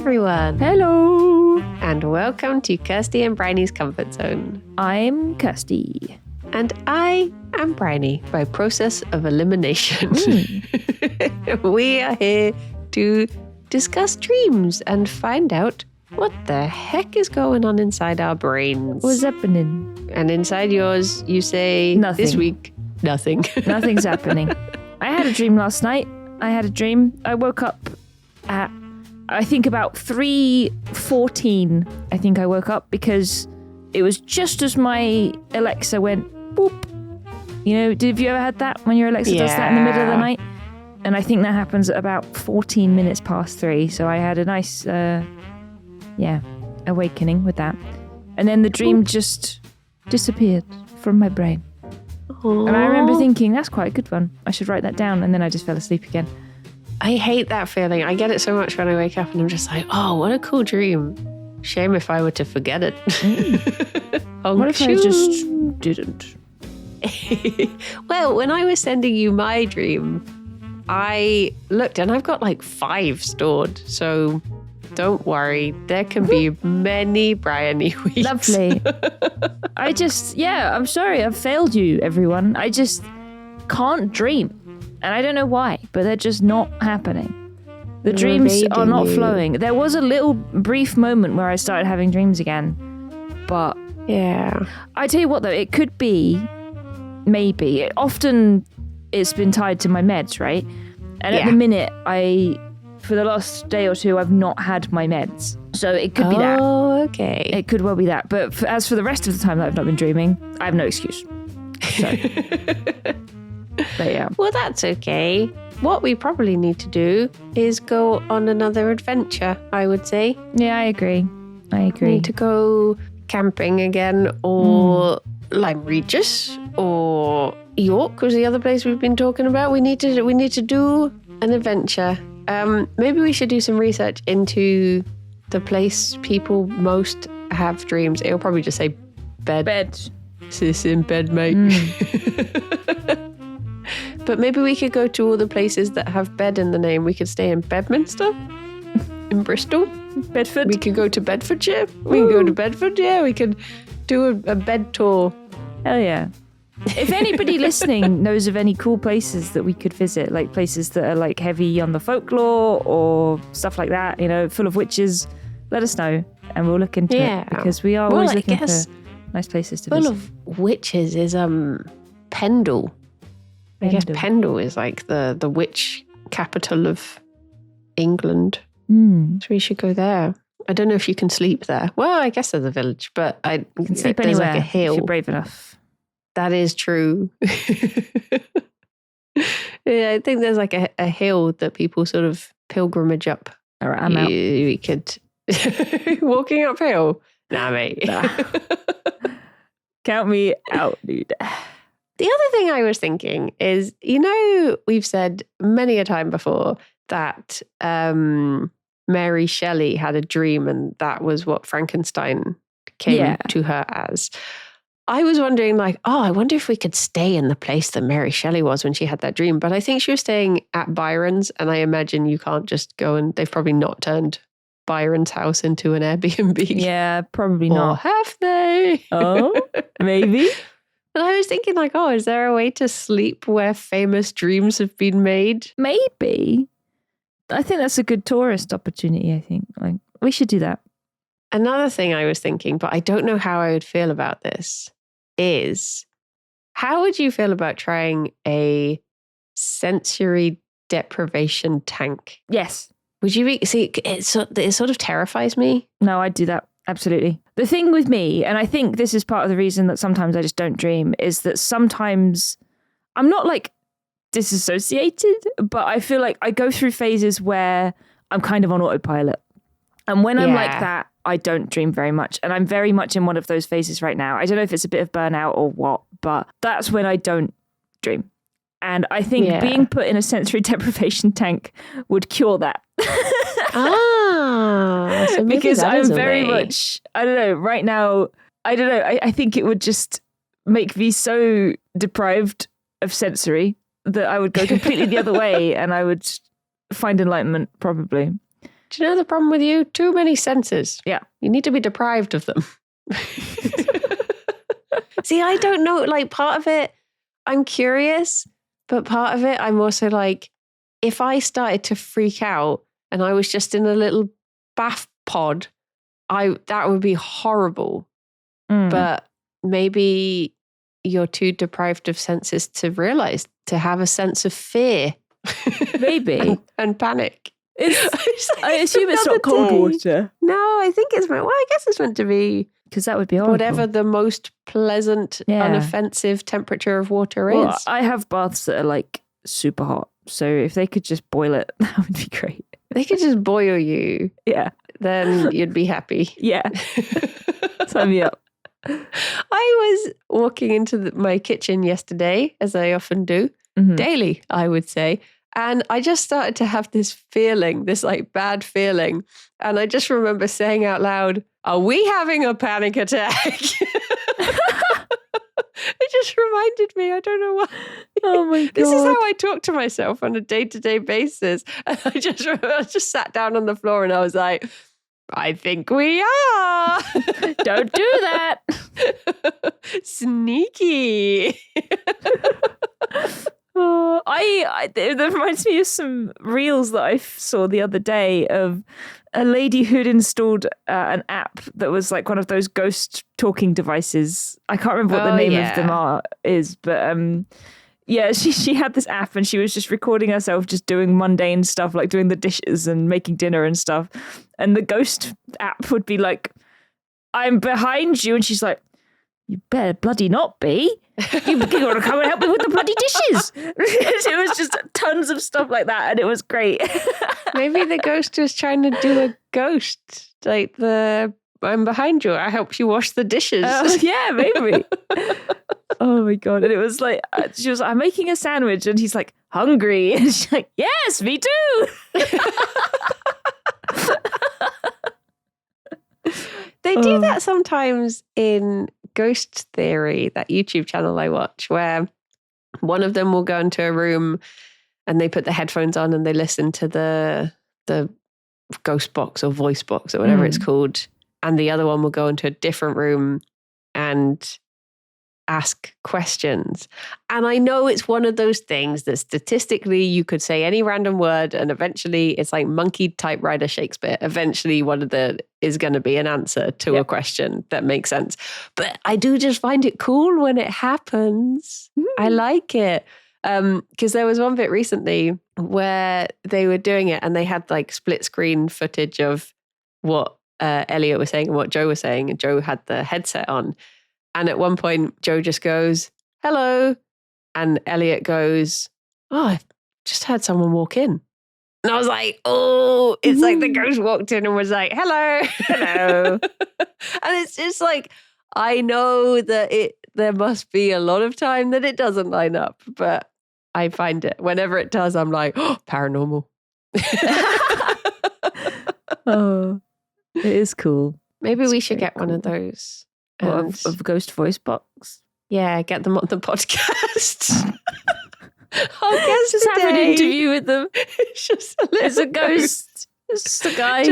everyone. Hello. And welcome to Kirsty and Bryony's Comfort Zone. I'm Kirsty. And I am Bryony by process of elimination. We are here to discuss dreams and find out what the heck is going on inside our brains. What's happening? And inside yours, you say, Nothing. This week, nothing. Nothing's happening. I had a dream last night. I woke up at, I think about 3:14. I think I woke up because it was just as my Alexa went boop. You know, have you ever had that when your Alexa does that in the middle of the night? And I think that happens at about 14 minutes past 3. So I had a nice, awakening with that. And then the dream just disappeared from my brain. Aww. And I remember thinking, that's quite a good one. I should write that down. And then I just fell asleep again. I hate that feeling. I get it so much when I wake up and I'm just like, oh, what a cool dream. Shame if I were to forget it. What if I just didn't? Well, when I was sending you my dream, I looked and I've got like 5 stored. So don't worry. There can be many Bryony weeks. Lovely. I'm sorry. I've failed you, everyone. I just can't dream. And I don't know why, but they're just not happening. The dreams are not flowing. There was a little brief moment where I started having dreams again. But yeah, I tell you what, though, it could be maybe. Often it's been tied to my meds, right? And at the minute, for the last day or two, I've not had my meds. So it could be that. Oh, okay. It could well be that. But as for the rest of the time that I've not been dreaming, I have no excuse. So, but yeah. Well, that's okay. What we probably need to do is go on another adventure, I would say. Yeah, I agree. We need to go camping again, or Lyme Regis, or York was the other place we've been talking about. We need to do an adventure. Maybe we should do some research into the place people most have dreams. It'll probably just say bed. Sis in bed, mate. But maybe we could go to all the places that have bed in the name. We could stay in Bedminster, in Bristol. Bedford. We could go to Bedfordshire. We can go to Bedford, yeah. We could do a bed tour. Hell yeah. If anybody listening knows of any cool places that we could visit, like places that are like heavy on the folklore or stuff like that, you know, full of witches, let us know and we'll look into it, because we are always looking for nice places to visit. Full of witches is Pendle. I guess Pendle is like the witch capital of England. So we should go there. I don't know if you can sleep there. Well, I guess there's a village, but you can sleep anywhere like a hill. if you're brave enough. That is true. Yeah, I think there's like a hill that people sort of pilgrimage up. All right, I'm out. We could walking uphill. Nah, mate. Nah. Count me out, dude. The other thing I was thinking is, you know, we've said many a time before that Mary Shelley had a dream and that was what Frankenstein came to her as. I was wondering, like, I wonder if we could stay in the place that Mary Shelley was when she had that dream. But I think she was staying at Byron's, and I imagine you can't just go and they've probably not turned Byron's house into an Airbnb. Yeah, probably not. Or have they? Oh, maybe. But I was thinking, like, is there a way to sleep where famous dreams have been made? Maybe. I think that's a good tourist opportunity, I think. Like, we should do that. Another thing I was thinking, but I don't know how I would feel about this, is how would you feel about trying a sensory deprivation tank? Yes. Would you see, it sort of terrifies me. No, I'd do that. Absolutely. The thing with me, and I think this is part of the reason that sometimes I just don't dream, is that sometimes I'm not like disassociated, but I feel like I go through phases where I'm kind of on autopilot. And when I'm like that, I don't dream very much. And I'm very much in one of those phases right now. I don't know if it's a bit of burnout or what, but that's when I don't dream. And I think being put in a sensory deprivation tank would cure that. So because I'm very much, I don't know, right now, I don't know, I think it would just make me so deprived of sensory that I would go completely the other way and I would find enlightenment probably. Do you know the problem with you? Too many senses. Yeah. You need to be deprived of them. See, I don't know. Like, part of it, I'm curious, but part of it, I'm also like, if I started to freak out and I was just in a little bath pod, that would be horrible. But maybe you're too deprived of senses to realize, to have a sense of fear. Maybe. and panic. I assume it's not cold water. No, I think it's meant, well, I guess it's meant to be. Because that would be horrible. Whatever the most pleasant, unoffensive temperature of water is. I have baths that are like super hot. So if they could just boil it, that would be great. They could just boil you. Yeah. Then you'd be happy. Yeah. Sign me up. I was walking into my kitchen yesterday, as I often do, daily, I would say. And I just started to have this feeling, this like bad feeling. And I just remember saying out loud, "Are we having a panic attack?" It just reminded me, I don't know why. Oh my God. This is how I talk to myself on a day-to-day basis. And I just sat down on the floor and I was like, I think we are. Don't do that. Sneaky. That reminds me of some reels that I saw the other day of a lady who'd installed an app that was like one of those ghost talking devices. I can't remember what the name of them is, but she had this app and she was just recording herself just doing mundane stuff like doing the dishes and making dinner and stuff. And the ghost app would be like, "I'm behind you," and she's like, "You better bloody not be. You got to come and help me with the bloody dishes." It was just tons of stuff like that, and it was great. Maybe the ghost was trying to do a ghost, like "I'm behind you. I help you wash the dishes." Yeah, maybe. Oh my God! And it was like she was, "I'm making a sandwich," and he's like, "Hungry," and she's like, "Yes, me too." They do that sometimes in Ghost Theory, that YouTube channel I watch, where one of them will go into a room and they put the headphones on and they listen to the ghost box or voice box or whatever it's called. And the other one will go into a different room and ask questions. And I know it's one of those things that statistically you could say any random word and eventually it's like monkey typewriter Shakespeare. Eventually one of the is going to be an answer to a question that makes sense. But I do just find it cool when it happens. I like it. Because there was one bit recently where they were doing it and they had like split screen footage of what Elliot was saying and what Joe was saying. And Joe had the headset on. And at one point, Joe just goes, "Hello." And Elliot goes, "Oh, I've just heard someone walk in." And I was like, oh, it's like the ghost walked in and was like, "Hello." Hello. And it's just like, I know that there must be a lot of time that it doesn't line up, but I find it. Whenever it does, I'm like, oh, paranormal. Oh, it is cool. Maybe we should get one of those. Of ghost voice box. Yeah, get them on the podcast. Our guest Just today, have an interview with them. It's just It's a ghost. It's just a guy.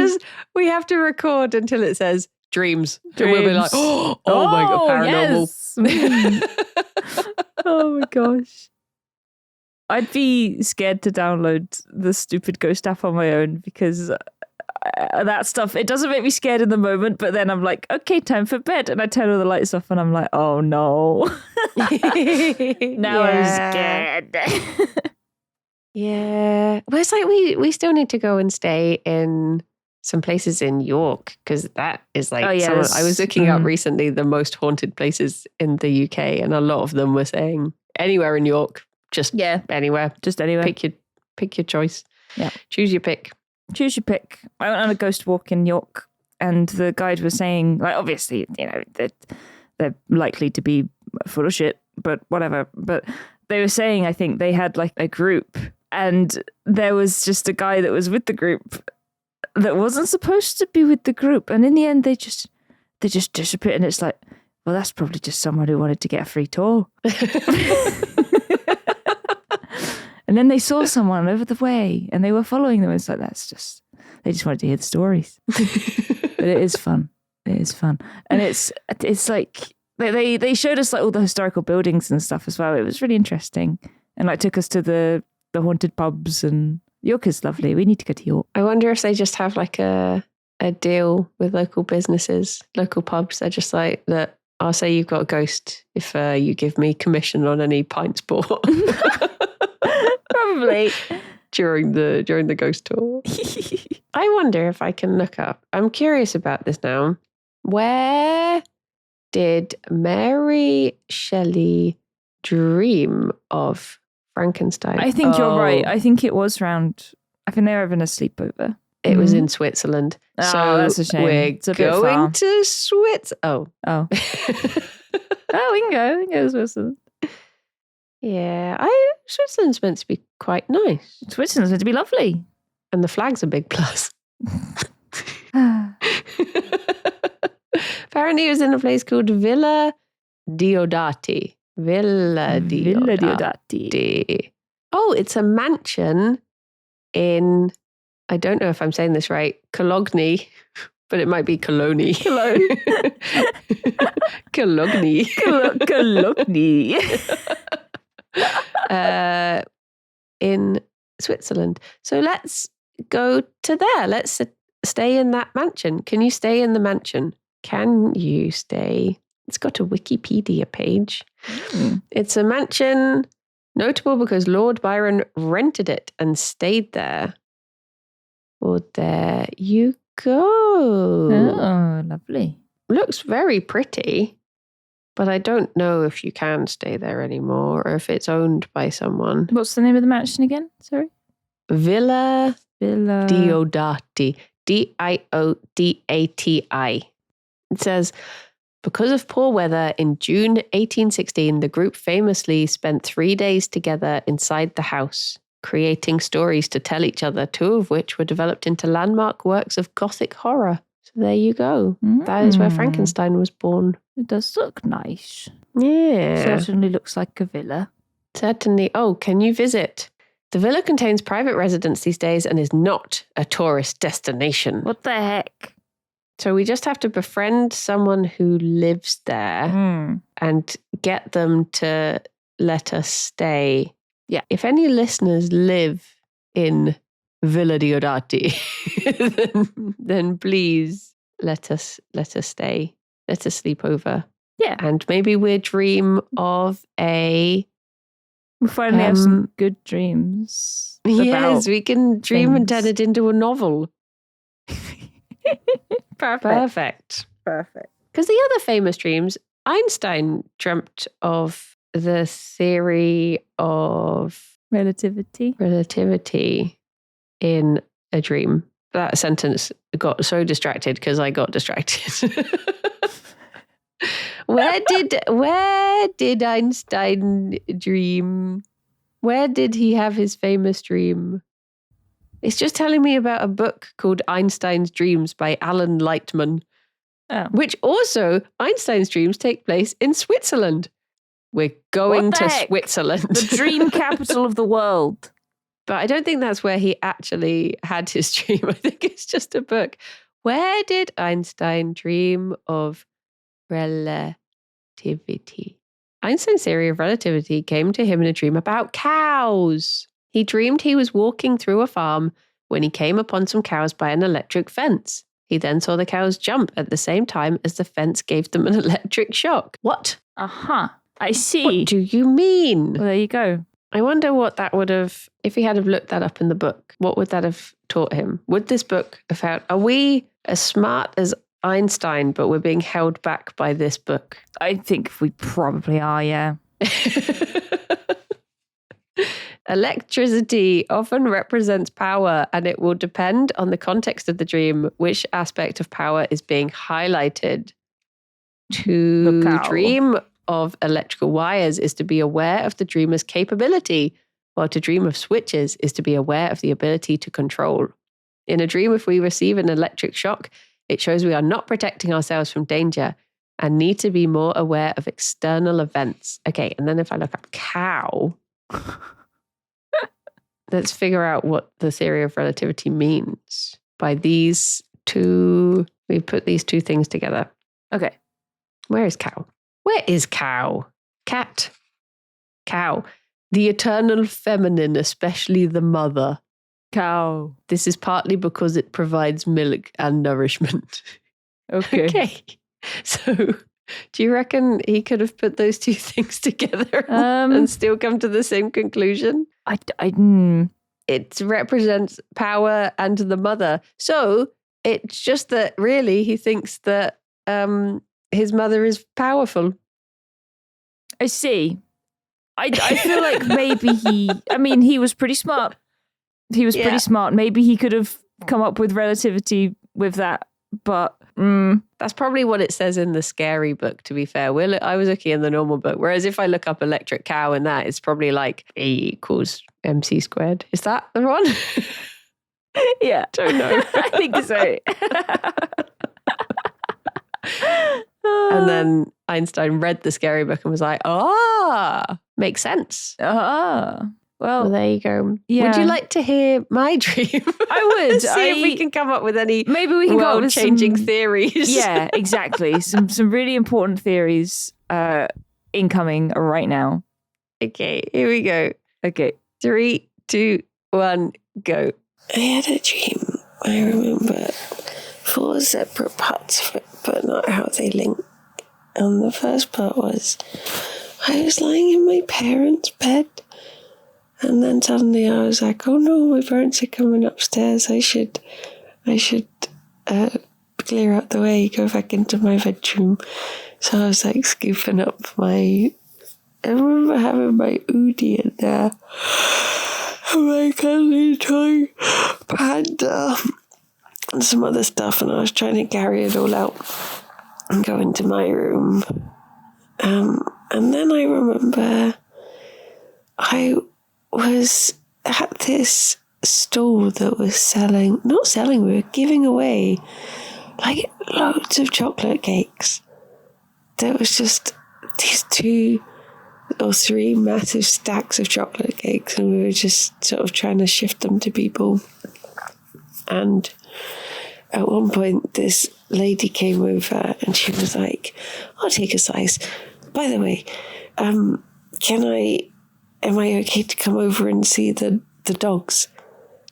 We have to record until it says dreams. And we'll be like, oh my God, paranormal. Yes. Oh my gosh. I'd be scared to download the stupid ghost app on my own because that stuff, it doesn't make me scared in the moment, but then I'm like, okay, time for bed. And I turn all the lights off and I'm like, oh no. Now I'm scared. Yeah. Well, it's like we still need to go and stay in some places in York because that is like, I was looking up recently the most haunted places in the UK and a lot of them were saying anywhere in York, just anywhere. Just anywhere. Pick your choice. Yeah. Choose your pick. Choose your pick. I went on a ghost walk in York and the guide was saying, like, obviously, you know, they're likely to be full of shit, but whatever. But they were saying, I think they had like a group and there was just a guy that was with the group that wasn't supposed to be with the group. And in the end, they just disappeared. And it's like, well, that's probably just someone who wanted to get a free tour. And then they saw someone over the way and they were following them. It's like, that's just They just wanted to hear the stories. But it is fun. It is fun. And it's like they showed us like all the historical buildings and stuff as well. It was really interesting. And like took us to the haunted pubs, and York is lovely. We need to go to York. I wonder if they just have like a deal with local businesses, local pubs. They're just like, that. I'll say you've got a ghost if you give me commission on any pints bought. Probably during the ghost tour. I wonder if I can look up. I'm curious about this now. Where did Mary Shelley dream of Frankenstein? I think you're right. I think it was round. I think they were having a sleepover. It was in Switzerland. Oh, that's a shame. We're going to Switzerland. Oh, we can go. We can go to Switzerland. Yeah, Switzerland's meant to be quite nice. Switzerland's meant to be lovely. And the flag's a big plus. Apparently it was in a place called Villa Diodati. Villa Diodati. Oh, it's a mansion in, I don't know if I'm saying this right, Cologne, but it might be Cologne. Cologne. Cologne. Cologne. In Switzerland. So let's go to there. Let's stay in that mansion. Can you stay in the mansion? Can you stay? It's got a Wikipedia page. It's a mansion notable because Lord Byron rented it and stayed there. Well, there you go. Oh, lovely. Looks very pretty, but I don't know if you can stay there anymore or if it's owned by someone. What's the name of the mansion again? Sorry. Villa Diodati. Diodati. It says, because of poor weather in June 1816, the group famously spent 3 days together inside the house, creating stories to tell each other, 2 of which were developed into landmark works of Gothic horror. So there you go. That is where Frankenstein was born. It does look nice. Yeah. Certainly looks like a villa. Certainly. Oh, can you visit? The villa contains private residence these days and is not a tourist destination. What the heck? So we just have to befriend someone who lives there and get them to let us stay. Yeah. If any listeners live in Villa Diodati, then please let us stay. Let us sleep over. Yeah. And maybe we'll dream of a... We finally have some good dreams. Yes, we can dream and things. turn it into a novel. Perfect. Because the other famous dreams, Einstein dreamt of the theory of Relativity in a dream. That sentence got so distracted because I got distracted. Where did Einstein dream? Where did he have his famous dream? It's just telling me about a book called Einstein's Dreams by Alan Lightman, which also Einstein's dreams take place in Switzerland. We're going to Switzerland. The dream capital of the world. But I don't think that's where he actually had his dream. I think it's just a book. Where did Einstein dream of relativity? Einstein's theory of relativity came to him in a dream about cows. He dreamed he was walking through a farm when he came upon some cows by an electric fence. He then saw the cows jump at the same time as the fence gave them an electric shock. What? I see. What do you mean? Well, there you go. I wonder what that would have, if he had have looked that up in the book, what would that have taught him? Would this book have had, are we as smart as Einstein, but we're being held back by this book? I think we probably are, yeah. Electricity often represents power, and it will depend on the context of the dream which aspect of power is being highlighted. To dream of electrical wires is to be aware of the dreamer's capability, while to dream of switches is to be aware of the ability to control. In a dream, if we receive an electric shock, it shows we are not protecting ourselves from danger and need to be more aware of external events. Okay, and then if I look up cow... Let's figure out what the theory of relativity means. by these two. We put these two things together. Okay. Where is cow? Where is cow? Cat. Cow. The eternal feminine, especially the mother. Cow. This is partly because it provides milk and nourishment. Okay. Okay. So, do you reckon he could have put those two things together and still come to the same conclusion? It represents power and the mother. So, it's just that really he thinks that his mother is powerful. I see. I feel like maybe he was pretty smart. He was pretty smart. Maybe he could have come up with relativity with that, but that's probably what it says in the scary book, to be fair. I was looking in the normal book, whereas if I look up electric cow in that, it's probably like A equals MC squared. Is that the one? Yeah. Don't know. I think so. And then Einstein read the scary book and was like, makes sense. Well, there you go. Yeah. Would you like to hear my dream? I would. See if we can come up with any maybe we can world-changing theories. Yeah, exactly. some really important theories incoming right now. Okay, here we go. Okay. 3, 2, 1, go. I had a dream. I remember 4 separate parts of it, but not how they link. And the first part was I was lying in my parents' bed. And then suddenly I was like, oh no, my parents are coming upstairs. I should clear out the way, go back into my bedroom. So I was like scooping up I remember having my Oodie in there. And my cuddly toy panda and some other stuff. And I was trying to carry it all out and go into my room. And then I remember I was at this stall that was we were giving away like loads of chocolate cakes. There was just these 2 or 3 massive stacks of chocolate cakes, and we were just sort of trying to shift them to people. And at one point this lady came over and she was like, I'll take a slice. By the way, am I okay to come over and see the dogs?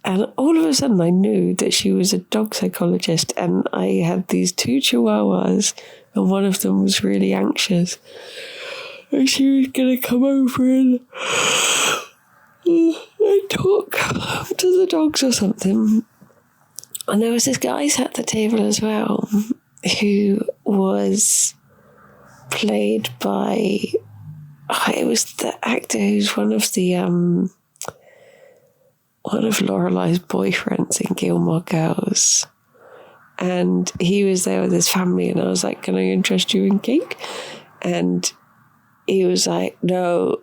And all of a sudden I knew that she was a dog psychologist, and I had these 2 chihuahuas and one of them was really anxious. And she was going to come over and talk to the dogs or something. And there was this guy sat at the table as well who was played by... it was the actor who's one of Lorelai's boyfriends in Gilmore Girls. And he was there with his family, and I was like, can I interest you in cake? And he was like, no,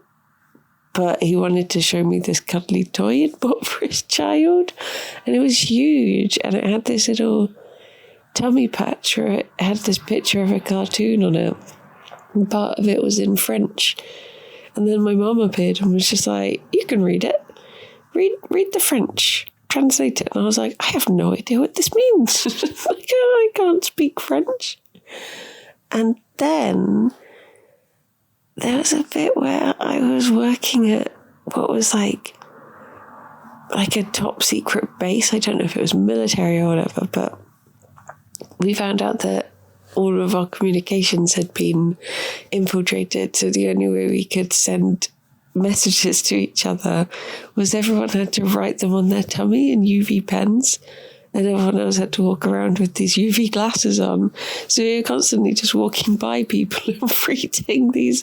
but he wanted to show me this cuddly toy he'd bought for his child. And it was huge, and it had this little tummy patch where it had this picture of a cartoon on it. And part of it was in French. And then my mum appeared and was just like, you can read it. Read the French. Translate it. And I was like, I have no idea what this means. Like, I can't speak French. And then there was a bit where I was working at what was like a top secret base. I don't know if it was military or whatever, but we found out that all of our communications had been infiltrated. So the only way we could send messages to each other was everyone had to write them on their tummy in UV pens, and everyone else had to walk around with these UV glasses on. So we were constantly just walking by people and reading these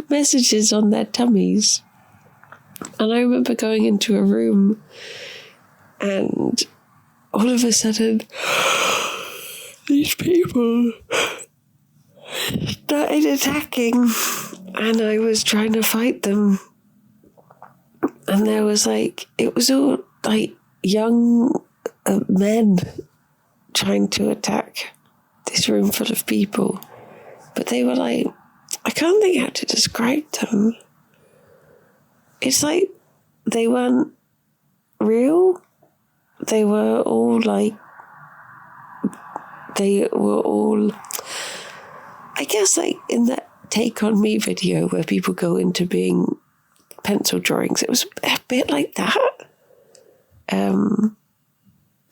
messages on their tummies. And I remember going into a room and all of a sudden these people started attacking, and I was trying to fight them. And there was it was all young men trying to attack this room full of people. But they were I can't think how to describe them. It's they weren't real. They were all they were all, I guess, like in that Take On Me video where people go into being pencil drawings. It was a bit like that.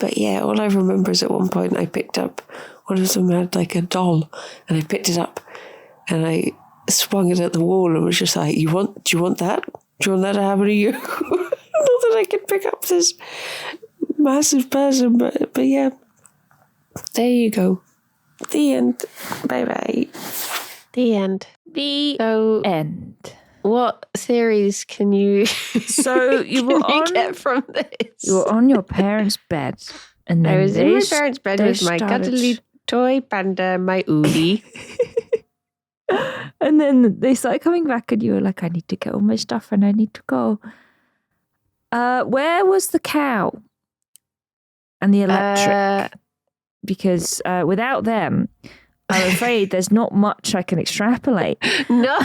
But yeah, all I remember is at one point I picked up, one of them had like a doll, and I picked it up and I swung it at the wall and was just like, do you want that? Do you want that to happen to you? Not that I can pick up this massive person, but yeah. There you go. The end. Bye-bye. The end. The end. What series can you So you were get from this? You were on your parents' bed, and then I was in my parents' bed with my cuddly toy panda, my Udi. And then they started coming back, and you were like, "I need to get all my stuff, and I need to go." Where was the cow and the electric? Because without them, I'm afraid there's not much I can extrapolate. No.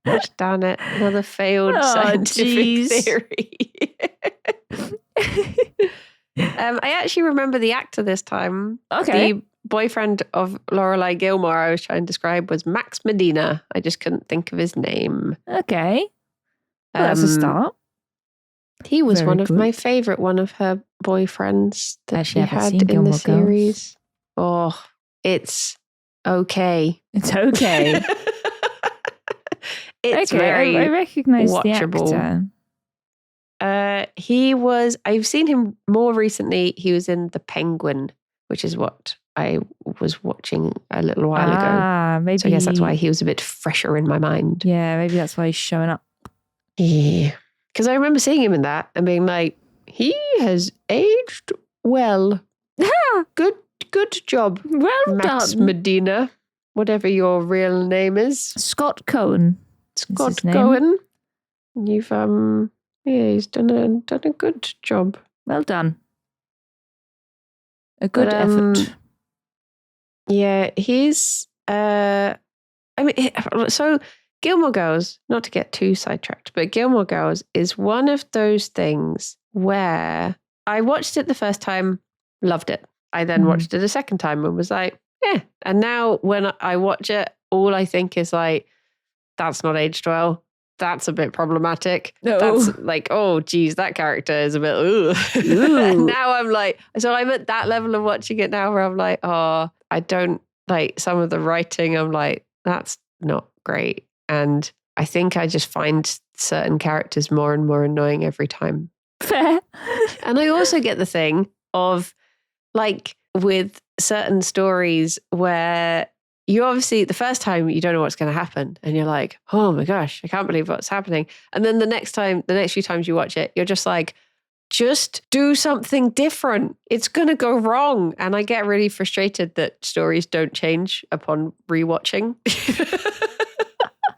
Gosh darn it. Another failed scientific theory. I actually remember the actor this time. Okay. The boyfriend of Lorelai Gilmore I was trying to describe was Max Medina. I just couldn't think of his name. Okay. Well, that's a start. He was Very one of good. my favourite one of her boyfriends that Actually, she I haven't had seen in Gilmore the series. Oh, it's okay. It's okay. It's okay, very I recognise the watchable. actor. I've seen him more recently. He was in The Penguin, which is what I was watching a little while ago. Maybe. So I guess that's why he was a bit fresher in my mind. Yeah, maybe that's why he's showing up. Yeah. Because I remember seeing him in that and being like, he has aged well. Good job. Well Max done. Medina, whatever your real name is. Scott Cohen. Scott his name. Cohen. You've he's done a good job. Well done. A good But, effort. Yeah, he's so Gilmore Girls, not to get too sidetracked, but Gilmore Girls is one of those things where I watched it the first time, loved it. I then watched it a second time and was like, yeah. And now when I watch it, all I think is like, that's not aged well. That's a bit problematic. No. That's like, oh, geez, that character is a bit, ugh. And now I'm like, so I'm at that level of watching it now where I'm like, oh, I don't like some of the writing. I'm like, that's not great. And I think I just find certain characters more and more annoying every time. Fair. And I also get the thing of like with certain stories where you obviously, the first time you don't know what's going to happen and you're like, oh my gosh, I can't believe what's happening. And then the next few times you watch it, you're just like, just do something different. It's going to go wrong. And I get really frustrated that stories don't change upon rewatching.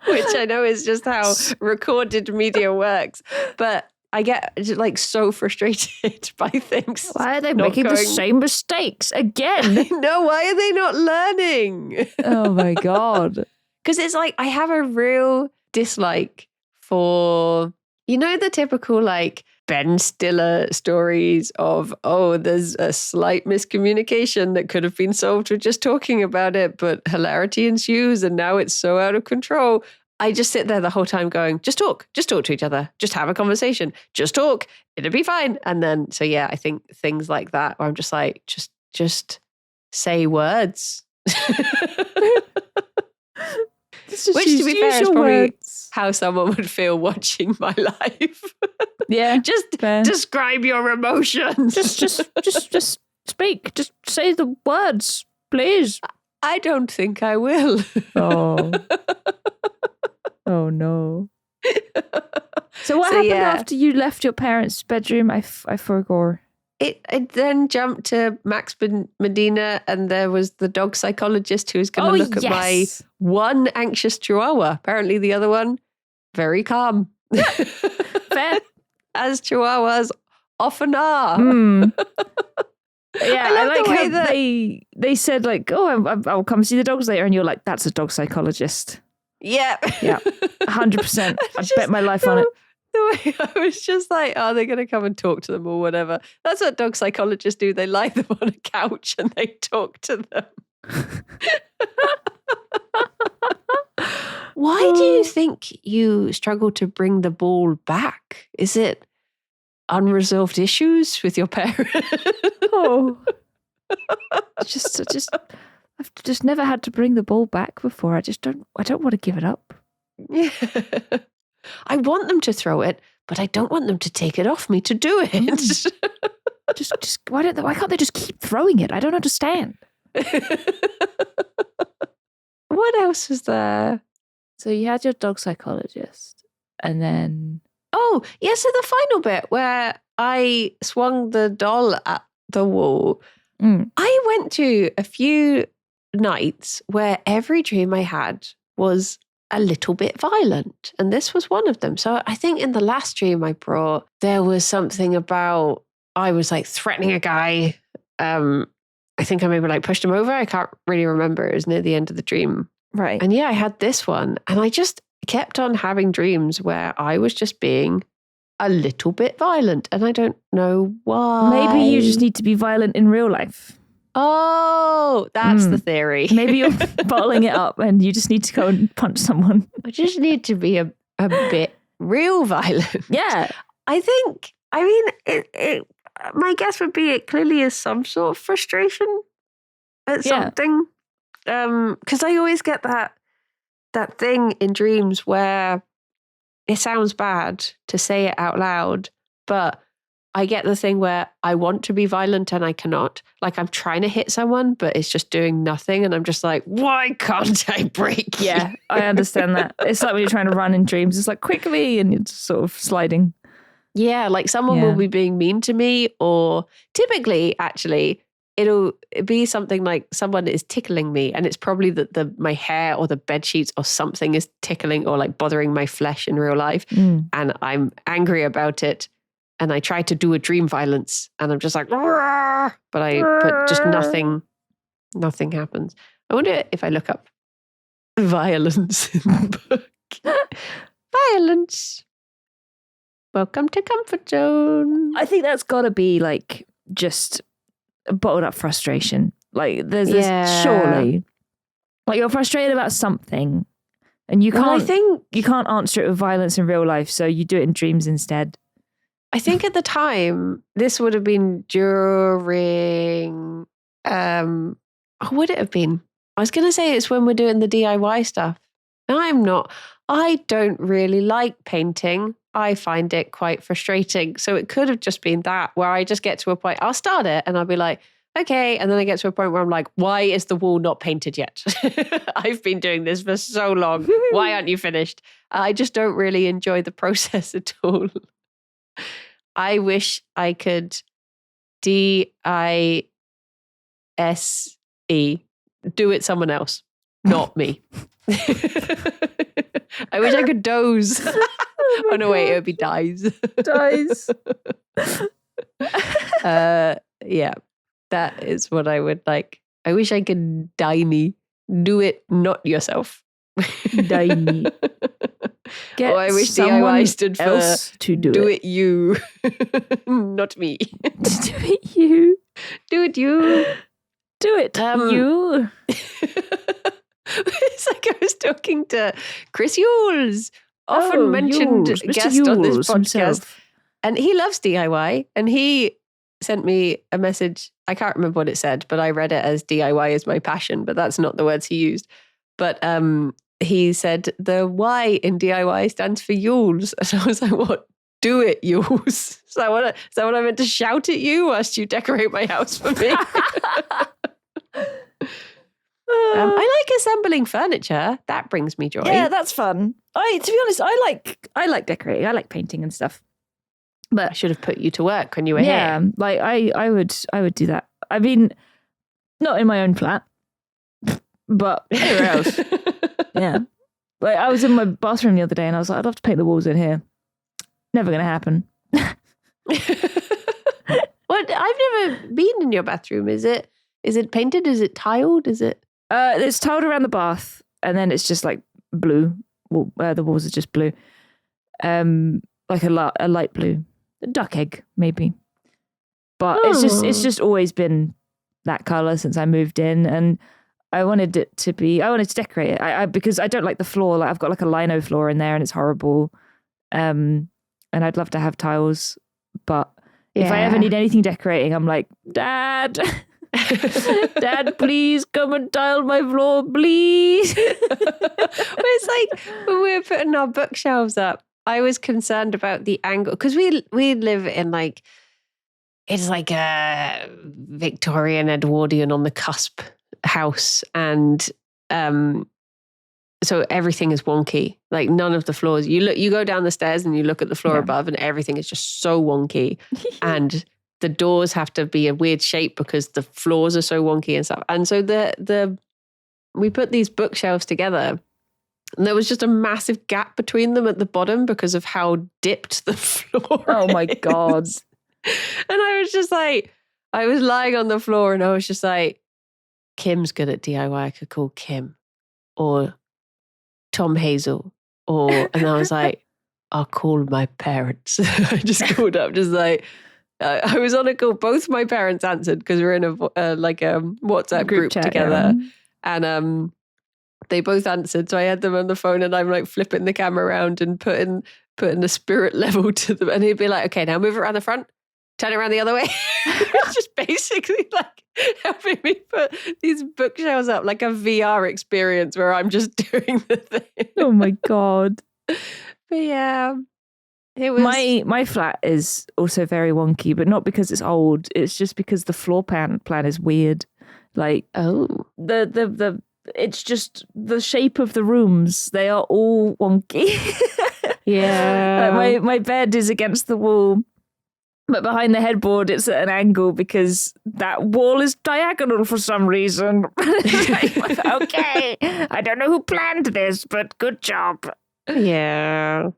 Which I know is just how recorded media works. But I get like so frustrated by things. Why are they making the same mistakes again? No, why are they not learning? Oh my God. Because it's like I have a real dislike for, the typical like Ben Stiller stories of, oh, there's a slight miscommunication that could have been solved with just talking about it, but hilarity ensues and now it's so out of control. I just sit there the whole time going, just talk to each other, just have a conversation, just talk, it'll be fine. And then, so yeah, I think things like that where I'm just like, just say words. Which, to be fair, is probably how someone would feel watching my life. Yeah, just fair. Describe your emotions. Just speak. Just say the words, please. I don't think I will. Oh. Oh no. So what happened after you left your parents' bedroom? I forgot. It then jumped to Max Medina, and there was the dog psychologist who was going to look at my one anxious chihuahua. Apparently the other one, very calm. Fair. As chihuahuas often are. Yeah, I like how they said like, oh, I'll come see the dogs later. And you're like, that's a dog psychologist. Yeah. Yeah, 100%. I bet my life on it. The way I was just like, oh, they're going to come and talk to them or whatever. That's what dog psychologists do. They lie them on a couch and they talk to them. Why do you think you struggle to bring the ball back? Is it unresolved issues with your parents? Oh, I've just never had to bring the ball back before. I don't want to give it up. Yeah. I want them to throw it, but I don't want them to take it off me to do it. Just why can't they just keep throwing it? I don't understand. What else was there? So you had your dog psychologist, and then Oh, yeah, so the final bit where I swung the doll at the wall, I went to a few nights where every dream I had was a little bit violent. And this was one of them. So I think in the last dream I brought, there was something about I was like threatening a guy. I think I maybe like pushed him over. I can't really remember. It was near the end of the dream. right. And yeah, I had this one. And I just kept on having dreams where I was just being a little bit violent. And I don't know why. Maybe you just need to be violent in real life. Oh, that's the theory. Maybe you're bottling it up and you just need to go and punch someone. I just need to be a bit real violent. Yeah. I mean, my guess would be it clearly is some sort of frustration at something. Because I always get that thing in dreams where it sounds bad to say it out loud, but I get the thing where I want to be violent and I cannot. Like I'm trying to hit someone, but it's just doing nothing. And I'm just like, why can't I break you? Yeah, I understand that. It's like when you're trying to run in dreams. It's like quickly and you're just sort of sliding. Yeah, like someone will be being mean to me, or typically, actually, it'll be something like someone is tickling me, and it's probably that my hair or the bed sheets or something is tickling or like bothering my flesh in real life, and I'm angry about it, and I try to do a dream violence, and I'm just like, but just nothing happens. I wonder if I look up violence in the book. Violence. Welcome to Comfort Zone. I think that's got to be like just bottled up frustration. Like there's this surely, like you're frustrated about something, and you can't. You can't answer it with violence in real life, so you do it in dreams instead. I think at the time this would have been during. Would it have been? I was going to say it's when we're doing the DIY stuff. I'm not. I don't really like painting. I find it quite frustrating. So it could have just been that where I just get to a point, I'll start it and I'll be like, okay. And then I get to a point where I'm like, why is the wall not painted yet? I've been doing this for so long. Why aren't you finished? I just don't really enjoy the process at all. I wish I could DISE, do it someone else, not me. I wish I could doze. Oh no, wait, it would be dies. Dies. Yeah, that is what I would like. I wish I could diny. Do it, not yourself. Diny. Get I wish DIY stood for to do it you, not me. Do it you. Do it you. Do it you. It's like I was talking to Chris Yules, often mentioned Yules, Mr. guest on this Yules podcast. himself. And he loves DIY. And he sent me a message. I can't remember what it said, but I read it as DIY is my passion, but that's not the words he used. But he said the Y in DIY stands for Yules. And I was like, what? Do it, Yules. Is that what I meant to shout at you whilst you decorate my house for me? I like assembling furniture. That brings me joy. Yeah, that's fun. To be honest, I like decorating. I like painting and stuff. But I should have put you to work when you were yeah, here. like I would do that. I mean, not in my own flat, but anywhere else. Yeah. Like I was in my bathroom the other day and I was like, I'd love to paint the walls in here. Never gonna happen. What? I've never been in your bathroom. Is it painted? Is it tiled? Is it? It's tiled around the bath, and then it's just like blue. Well, the walls are just blue. like a light blue, a duck egg maybe. But it's just always been that color since I moved in, and I wanted to decorate it. Because I don't like the floor. Like I've got like a lino floor in there, and it's horrible. And I'd love to have tiles, but if I ever need anything decorating, I'm like, Dad, Dad, please come and tile my floor, please. It's like when we were putting our bookshelves up, I was concerned about the angle because we live in like, it's like a Victorian Edwardian on the cusp house, and so everything is wonky. Like none of the floors. You go down the stairs and you look at the floor above, and everything is just so wonky. And the doors have to be a weird shape because the floors are so wonky and stuff. And so we put these bookshelves together, and there was just a massive gap between them at the bottom because of how dipped the floor. Oh my God. And I was just like, I was lying on the floor and I was just like, Kim's good at DIY. I could call Kim or Tom Hazel, and I was like, I'll call my parents. I just called up, just like, I was on a call. Both my parents answered because we're in a WhatsApp group chat together, and they both answered. So I had them on the phone, and I'm like flipping the camera around and putting the spirit level to them, and he'd be like, "Okay, now move it around the front, turn it around the other way." It's just basically like helping me put these bookshelves up, like a VR experience where I'm just doing the thing. Oh my God. But yeah, it was my flat is also very wonky, but not because it's old. It's just because the floor plan is weird. Like the it's just the shape of the rooms. They are all wonky. Yeah. Like my bed is against the wall, but behind the headboard it's at an angle because that wall is diagonal for some reason. Like, okay, I don't know who planned this, but good job. Yeah.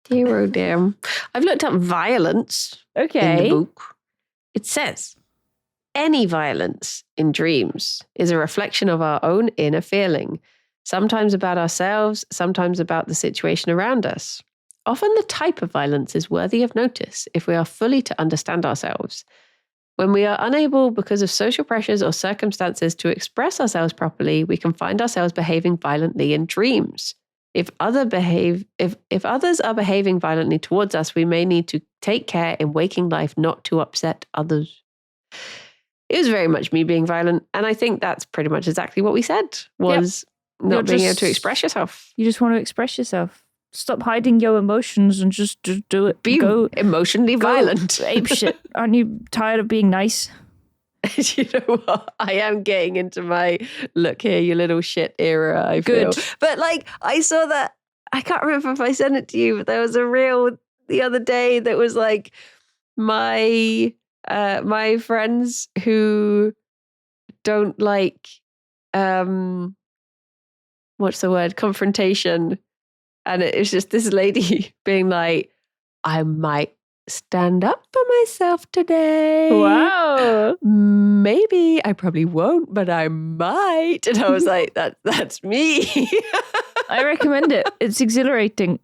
Dear oh dear. I've looked up violence in the book. It says, any violence in dreams is a reflection of our own inner feeling, sometimes about ourselves, sometimes about the situation around us. Often the type of violence is worthy of notice if we are fully to understand ourselves. When we are unable because of social pressures or circumstances to express ourselves properly, we can find ourselves behaving violently in dreams. If others are behaving violently towards us, we may need to take care in waking life not to upset others. It was very much me being violent, and I think that's pretty much exactly what we said, was not being able to express yourself. You just want to express yourself. Stop hiding your emotions and just do it. Go emotionally violent. Ape shit. Aren't you tired of being nice? You know what? I am getting into my look here, you little shit era, I feel. But like, I saw that, I can't remember if I sent it to you, but there was a reel the other day that was like my friends who don't like, what's the word? Confrontation. And it was just this lady being like, I might stand up for myself today. Wow. Maybe. I probably won't, but I might. And I was like, that's me. I recommend it. It's exhilarating.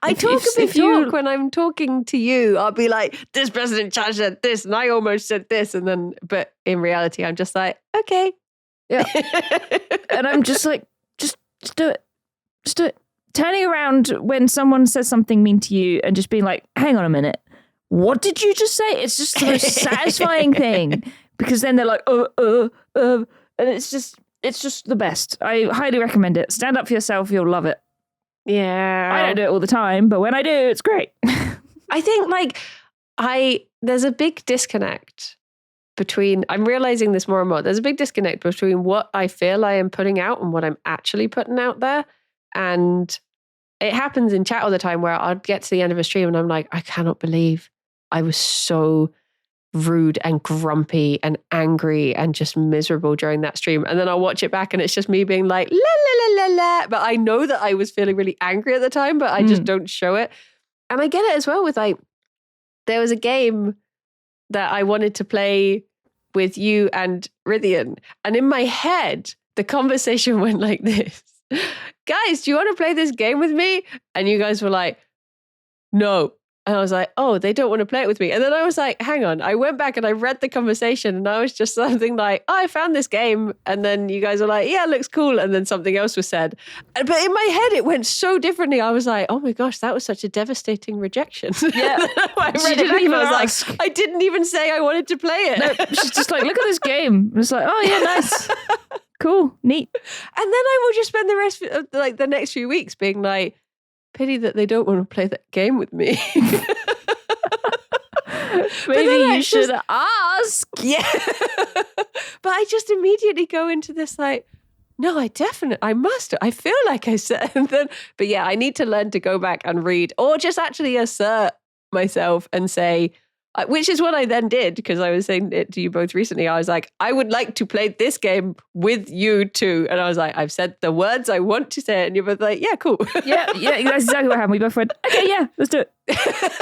I talk a big talk when I'm talking to you. I'll be like, this person in charge said this, and I almost said this. And then, but in reality, I'm just like, okay. Yeah. And I'm just like, just do it. Just do it. Turning around when someone says something mean to you and just being like, hang on a minute, what did you just say? It's just the most satisfying thing, because then they're like, and it's just the best. I highly recommend it. Stand up for yourself. You'll love it. Yeah. I don't do it all the time, but when I do, it's great. I think there's a big disconnect between, I'm realizing this more and more, there's a big disconnect between what I feel I am putting out and what I'm actually putting out there. And it happens in chat all the time where I'll get to the end of a stream and I'm like, I cannot believe I was so rude and grumpy and angry and just miserable during that stream. And then I'll watch it back and it's just me being like, la, la, la, la, la. But I know that I was feeling really angry at the time, but I just don't show it. And I get it as well with like, there was a game that I wanted to play with you and Rithian. And in my head, the conversation went like this. Guys, do you want to play this game with me? And you guys were like, no. And I was like, oh, they don't want to play it with me. And then I was like, hang on. I went back and I read the conversation and I was just something like, oh, I found this game. And then you guys were like, yeah, it looks cool. And then something else was said. But in my head, it went so differently. I was like, oh my gosh, that was such a devastating rejection. Yeah. I read it back and I was like, I didn't even say I wanted to play it. No, she's just like, look at this game. And it's like, oh yeah, nice. Cool, neat. And then I will just spend the rest of like the next few weeks being like, pity that they don't want to play that game with me. Maybe you should ask. Yeah. But I just immediately go into this like, no, I must. I feel like I said. But yeah, I need to learn to go back and read or just actually assert myself and say, which is what I then did because I was saying it to you both recently. I was like, I would like to play this game with you too. And I was like, I've said the words I want to say. And you're both like, yeah, cool. Yeah, that's exactly what happened. We both went, okay, yeah, let's do it.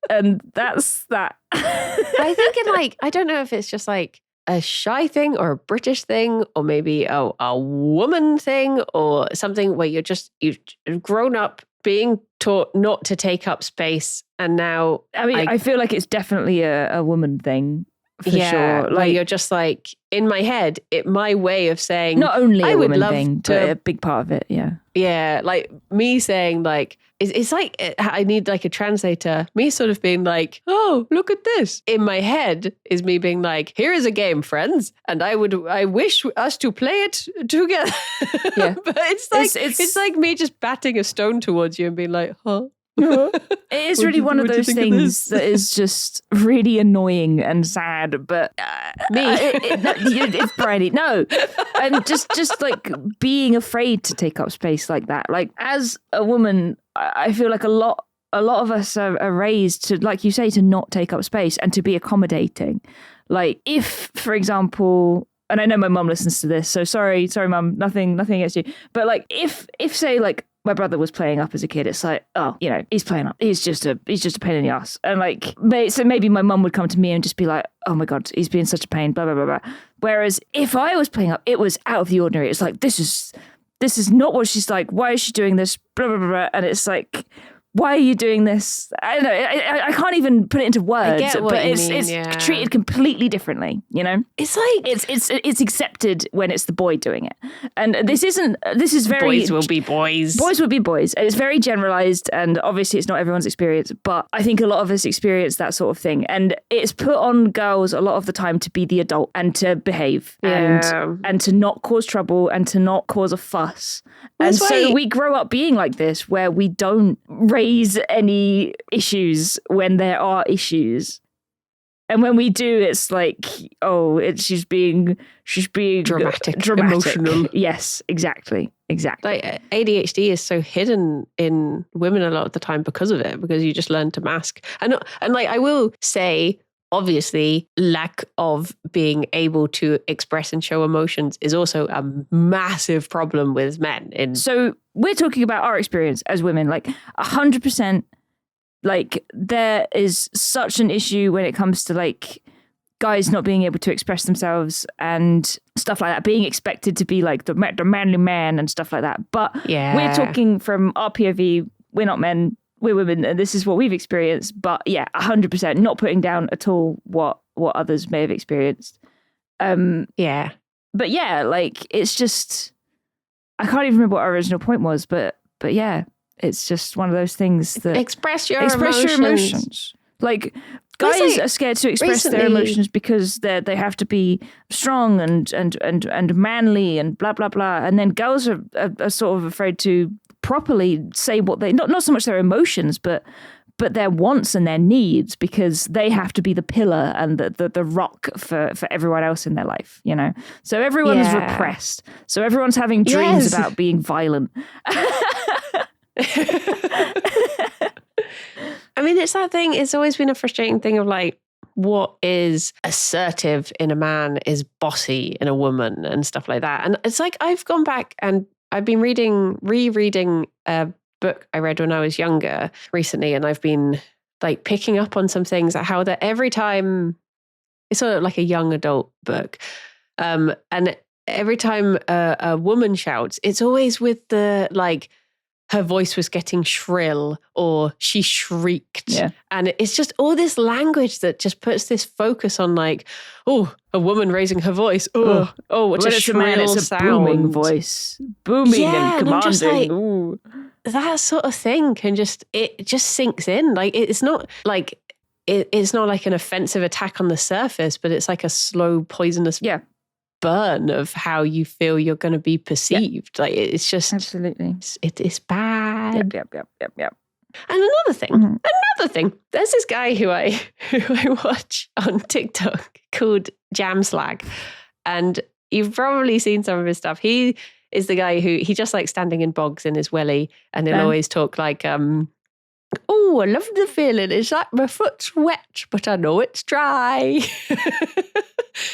And that's that. I think I don't know if it's just like a shy thing or a British thing or maybe a woman thing or something where you've grown up being taught not to take up space. And now, I feel like it's definitely a woman thing for sure. Like you're just like, in my head, my way of saying, not only I a would woman love thing, but a big part of it. Yeah. Yeah. Like me saying like, it's like, I need like a translator, me sort of being like, oh, look at this. In my head is me being like, here is a game, friends. And I wish us to play it together. Yeah. But it's like me just batting a stone towards you and being like, huh? It is really one of those things that is just really annoying and sad, but it's Bridie. No, and just like being afraid to take up space like that. Like as a woman, I feel like a lot of us are raised to, like you say, to not take up space and to be accommodating. Like if, for example, and I know my mum listens to this, so sorry, mum, nothing against you, but like if say like my brother was playing up as a kid, it's like, oh, he's playing up. He's just a pain in the ass. And like, so maybe my mum would come to me and just be like, oh my God, he's being such a pain, blah, blah, blah, blah. Whereas if I was playing up, it was out of the ordinary. It's like, this is not what she's like. Why is she doing this? Blah, blah, blah, blah. And it's like, why are you doing this? I don't know. I can't even put it into words, but it's treated completely differently. It's like it's accepted when it's the boy doing it, and this is very boys will be boys. Boys will be boys, and it's very generalized. And obviously, it's not everyone's experience, but I think a lot of us experience that sort of thing, and it's put on girls a lot of the time to be the adult and to behave and to not cause trouble and to not cause a fuss. And so we grow up being like this, where we don't raise any issues when there are issues. And when we do, it's like, oh, she's being dramatic. Emotional. Yes, exactly. Like ADHD is so hidden in women a lot of the time because of it, because you just learn to mask. And like I will say, obviously, lack of being able to express and show emotions is also a massive problem with men. So we're talking about our experience as women, like 100%. Like there is such an issue when it comes to like guys not being able to express themselves and stuff like that, being expected to be like the manly man and stuff like that. But we're talking from our POV. We're not men. We're women, and this is what we've experienced. But yeah, 100%, not putting down at all what others may have experienced. But yeah, like it's just, I can't even remember what our original point was, but yeah, it's just one of those things that express your emotions. Like guys are scared to express their emotions because they have to be strong and manly and blah blah blah, and then girls are sort of afraid to properly say what they not so much their emotions but their wants and their needs, because they have to be the pillar and the rock for everyone else in their life, so everyone is repressed, so everyone's having dreams about being violent. I mean, it's that thing, it's always been a frustrating thing of like, what is assertive in a man is bossy in a woman and stuff like that. And it's like, I've gone back and I've been rereading a book I read when I was younger recently, and I've been like picking up on some things, how that every time, it's sort of like a young adult book, and every time a woman shouts, it's always with the like her voice was getting shrill or she shrieked. Yeah. And it's just all this language that just puts this focus on like, oh, a woman raising her voice. Oh, what a shrill man, it's a sound. booming voice. Booming Yeah, and and I'm just commanding. like, Ooh. that sort of thing it just sinks in. Like it's not like it's not like an offensive attack on the surface, but it's like a slow poisonous burn of how you feel you're going to be perceived. Like it's just absolutely it's bad. Yep. And another thing, there's this guy who I watch on TikTok called Jamslag, and you've probably seen some of his stuff. He is the guy who he just likes standing in bogs in his welly, and he'll always talk like, oh, I love the feeling. It's like my foot's wet, but I know it's dry.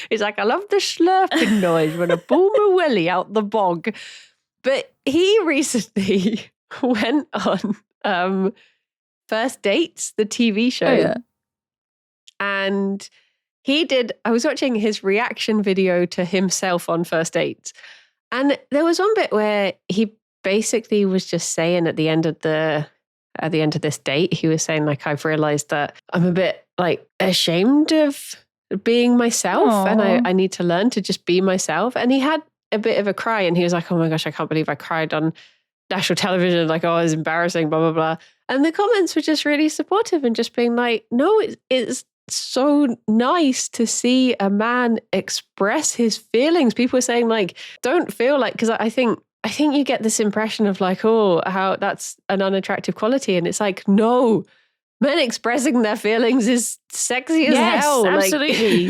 He's like, I love the slurping noise when I pull my welly out the bog. But he recently went on First Dates, the TV show. Oh, yeah. And I was watching his reaction video to himself on First Dates. And there was one bit where he basically was just saying at the end of this date, he was saying like, I've realized that I'm a bit like ashamed of being myself. Aww. And I need to learn to just be myself. And he had a bit of a cry and he was like, oh my gosh, I can't believe I cried on national television. Like, oh, it was embarrassing, blah, blah, blah. And the comments were just really supportive and just being like, no, it's so nice to see a man express his feelings. People were saying like, don't feel like, because I think you get this impression of like, oh, how that's an unattractive quality. And it's like, no, men expressing their feelings is sexy as hell. Absolutely.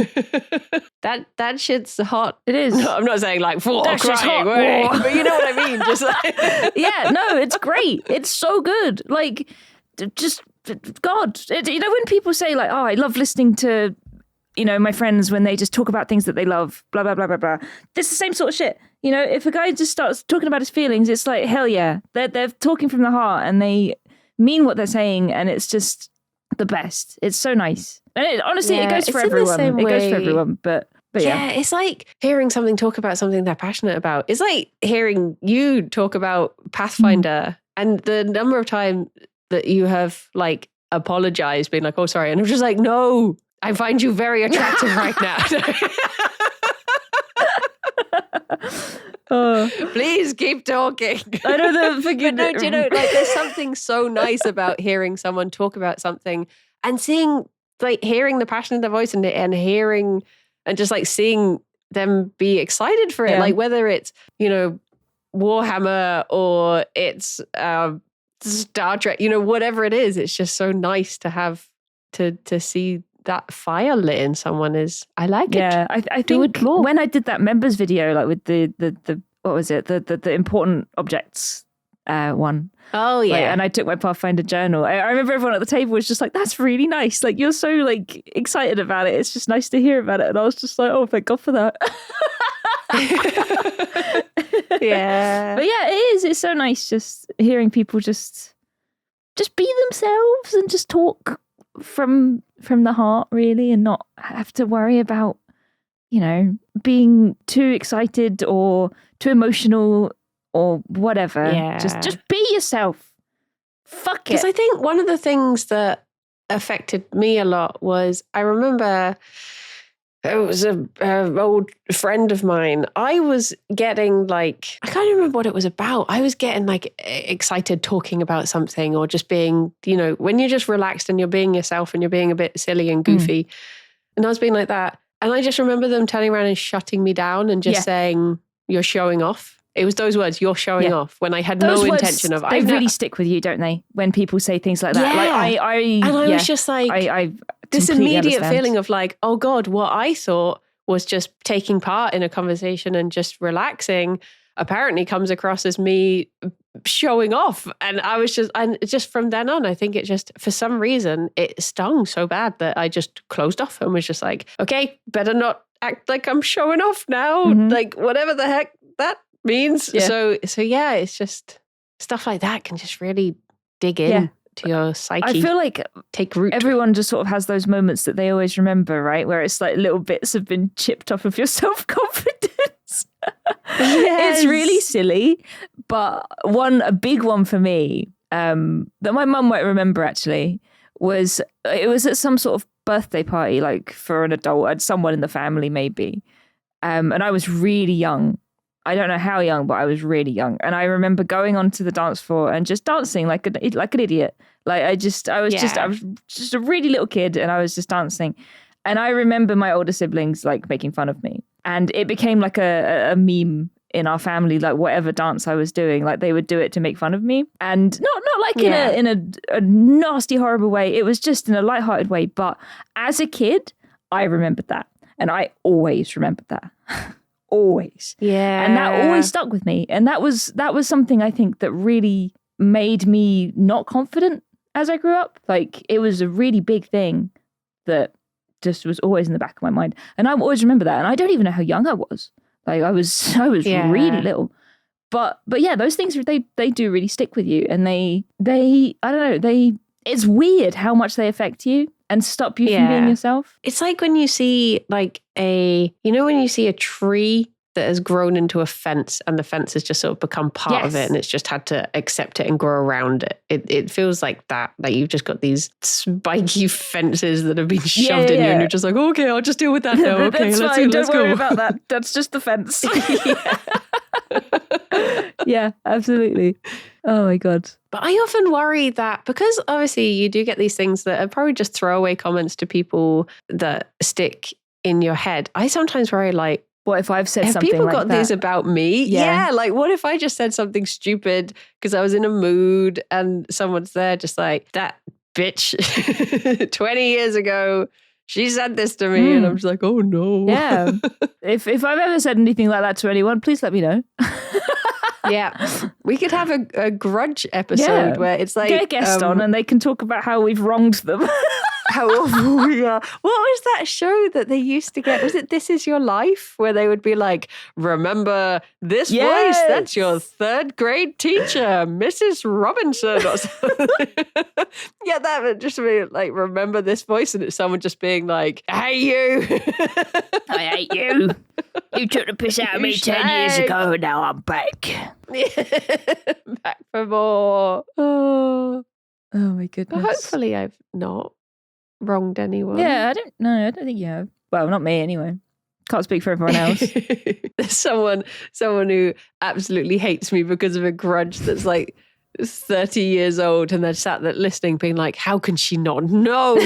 Like, that shit's hot. It is. No, I'm not saying like for That shit's crying, hot. but you know what I mean? Just like Yeah, no, it's great. It's so good. Like, just, God. When people say like, oh, I love listening to, my friends when they just talk about things that they love, blah, blah, blah, blah, blah. It's the same sort of shit. If a guy just starts talking about his feelings, it's like, hell yeah. They're talking from the heart and they mean what they're saying, and it's just the best. It's so nice. And honestly, it goes for everyone. It goes for everyone, but yeah. It's like hearing something talk about something they're passionate about. It's like hearing you talk about Pathfinder and the number of times that you have like apologized, being like, oh, sorry. And I'm just like, no, I find you very attractive right now. Please keep talking. I know but no, do you know, like there's something so nice about hearing someone talk about something and seeing, like hearing the passion in their voice and hearing and just like seeing them be excited for it. Yeah. Like whether it's, Warhammer or it's Star Trek, whatever it is, it's just so nice to have to see that fire lit in someone I like it. Yeah, I think when I did that members video, like with the what was it? The important objects one. Oh yeah. Like, and I took my Pathfinder journal. I remember everyone at the table was just like, that's really nice. Like, you're so like excited about it. It's just nice to hear about it. And I was just like, oh, thank God for that. Yeah. But yeah, it is. It's so nice just hearing people just be themselves and just talk from the heart, really, and not have to worry about, being too excited or too emotional or whatever. Yeah. Just be yourself. Fuck it. Because I think one of the things that affected me a lot was, I remember it was an old friend of mine. I was getting like, I can't remember what it was about. I was getting like excited talking about something or just being, when you're just relaxed and you're being yourself and you're being a bit silly and goofy. And I was being like that. And I just remember them turning around and shutting me down and just saying, you're showing off. It was those words, you're showing off, when I had those no words, intention of. They really stick with you, don't they? When people say things like that. Yeah. Like I was just like, I this completely immediate understand. feeling of like, oh God, what I thought was just taking part in a conversation and just relaxing apparently comes across as me showing off. And I was just from then on, I think it just, for some reason, it stung so bad that I just closed off and was just like, okay, better not act like I'm showing off now. Like whatever the heck that means. Yeah. So yeah, it's just stuff like that can just really dig in to your psyche. I feel like take root. Everyone just sort of has those moments that they always remember, right? Where it's like little bits have been chipped off of your self-confidence. It's really silly, but a big one for me that my mum might remember actually was it was at some sort of birthday party, like for an adult, someone in the family maybe, and I was really young. I don't know how young, but I was really young, and I remember going onto the dance floor and just dancing like an idiot. Like I was just a really little kid, and I was just dancing. And I remember my older siblings like making fun of me, and it became like a meme in our family. Like whatever dance I was doing, like they would do it to make fun of me, and not like in a nasty, horrible way. It was just in a lighthearted way. But as a kid, I remembered that, and I always remembered that. Always. Yeah. And that always stuck with me. And that was something I think that really made me not confident as I grew up. Like it was a really big thing that just was always in the back of my mind. And I always remember that. And I don't even know how young I was. Like I was really little. But yeah, those things they do really stick with you. And they I don't know, it's weird how much they affect you and stop you from being yourself. It's like when you see like when you see a tree that has grown into a fence and the fence has just sort of become part of it and it's just had to accept it and grow around it. It feels like that. Like you've just got these spiky fences that have been shoved in you and you're just like, okay, I'll just deal with that now. Okay, that's let's fine. go. Don't worry about that. That's just the fence. Yeah, absolutely. Oh my God. But I often worry that because obviously you do get these things that are probably just throwaway comments to people that stick in your head. I sometimes worry like, what if I've said have something people like got that? these about me? Yeah. Like what if I just said something stupid because I was in a mood and someone's there just like, that bitch 20 years ago, she said this to me and I'm just like, oh no. Yeah. If I've ever said anything like that to anyone, please let me know. Yeah. We could have a grudge episode where it's like... Get a guest on and they can talk about how we've wronged them. How awful we are. What was that show that they used to get? Was it This Is Your Life? Where they would be like, remember this voice? That's your third grade teacher, Mrs. Robinson or something. Yeah, that would just be like, remember this voice? And it's someone just being like, I hate you. I hate you. You took the piss out of me 10 years ago and now I'm back. Back for more. Oh my goodness. But hopefully I've not wronged anyone. Yeah, I don't think you have. Well, not me anyway. Can't speak for everyone else. There's someone who absolutely hates me because of a grudge that's like 30 years old and they're sat there listening being like, how can she not know?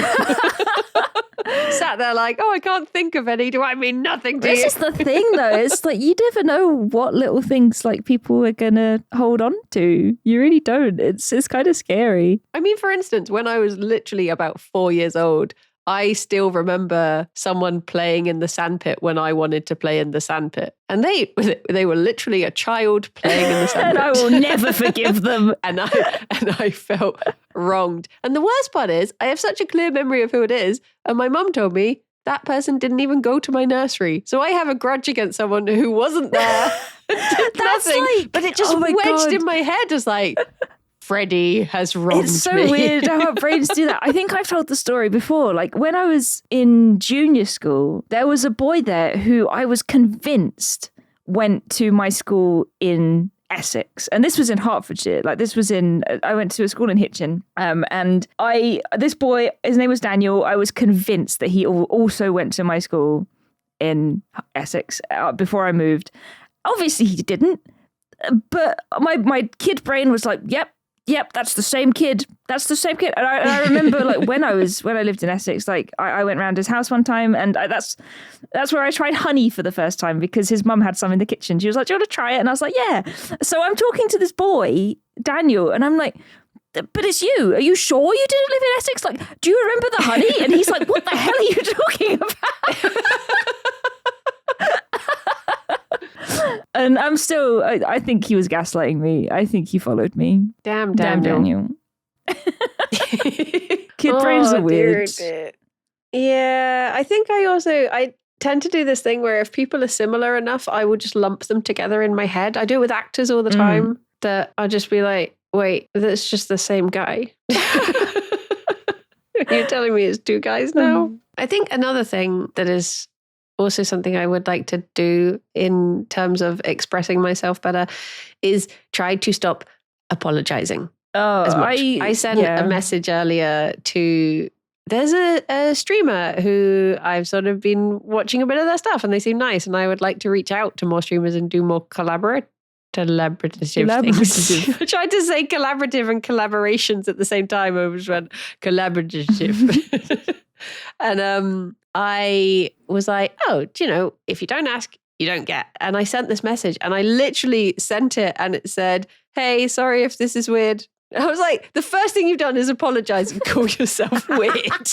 Sat there like, oh, I can't think of any. Do I mean nothing to you? This is the thing though. It's like you never know what little things like people are gonna hold on to. You really don't. It's kind of scary. I mean, for instance, when I was literally about 4 years old, I still remember someone playing in the sandpit when I wanted to play in the sandpit. And they were literally a child playing in the sandpit. And I will never forgive them. And I felt wronged. And the worst part is, I have such a clear memory of who it is. And my mum told me that person didn't even go to my nursery. So I have a grudge against someone who wasn't there. Did nothing. Like, but it just wedged in my head as like... Freddie has wronged me. It's so weird how our brains do that. I think I've told the story before. Like when I was in junior school, there was a boy there who I was convinced went to my school in Essex. And this was in Hertfordshire. Like I went to a school in Hitchin. And this boy, his name was Daniel. I was convinced that he also went to my school in Essex before I moved. Obviously he didn't. But my kid brain was like, Yep, that's the same kid. That's the same kid. And I remember like when I lived in Essex, like I went round his house one time and that's where I tried honey for the first time because his mum had some in the kitchen. She was like, do you want to try it? And I was like, yeah. So I'm talking to this boy, Daniel, and I'm like, but it's you. Are you sure you didn't live in Essex? Like, do you remember the honey? And he's like, what the hell are you talking about? And I'm still, I think he was gaslighting me. I think he followed me. Damn Daniel. Kid brains are weird. Yeah, I think I tend to do this thing where if people are similar enough, I will just lump them together in my head. I do it with actors all the time that I'll just be like, wait, that's just the same guy. You're telling me it's two guys now? I think another thing that is also something I would like to do in terms of expressing myself better is try to stop apologizing as much. I sent a message earlier to, there's a streamer who I've sort of been watching a bit of their stuff and they seem nice. And I would like to reach out to more streamers and do more collaborative things. I tried to say collaborative and collaborations at the same time. I was went collaborative. And I was like, oh, if you don't ask, you don't get. And I sent this message and I literally sent it and it said, hey, sorry if this is weird. I was like, the first thing you've done is apologize and call yourself weird.